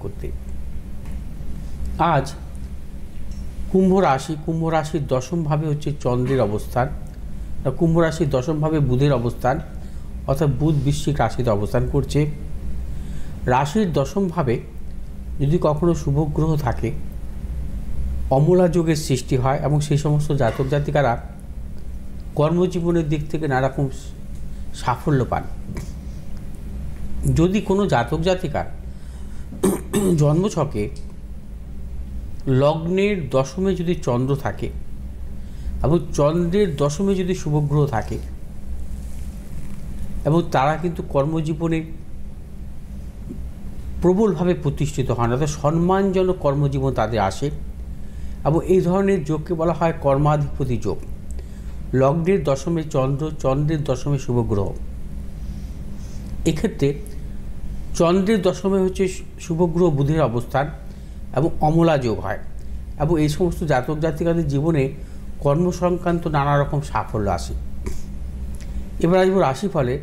করতে। আজ কুম্ভ রাশির দশম ভাবে হচ্ছে চন্দ্রের অবস্থান, কুম্ভ রাশির দশম ভাবে বুধের অবস্থান, অর্থাৎ বুধ বৃশ্চিক রাশিতে অবস্থান করছে। রাশির দশম ভাবে যদি কখনো শুভ গ্রহ থাকে, অমলা যোগের সৃষ্টি হয় এবং সেই সমস্ত জাতক জাতিকারা কর্মজীবনের দিক থেকে নানারকম সাফল্য পান। যদি কোনো জাতক জাতিকার জন্মছকে লগ্নের দশমে যদি চন্দ্র থাকে এবং চন্দ্রের দশমে যদি শুভগ্রহ থাকে এবং তারা কিন্তু কর্মজীবনে প্রবলভাবে প্রতিষ্ঠিত হন, অর্থাৎ সম্মানজনক কর্মজীবন তাদের আসে এবং এই ধরনের যোগকে বলা হয় কর্মাধিপতি যোগ। লগ্নের দশমে চন্দ্র, চন্দ্রের দশমে শুভগ্রহ। এক্ষেত্রে চন্দ্রের দশমে হচ্ছে শুভগ্রহ বুধের অবস্থান এবং অমলা যোগ হয় এবং এই সমস্ত জাতক জাতিকাদের জীবনে কর্মসংক্রান্ত নানা রকম সাফল্য আসে। এবার আসবো রাশিফলে।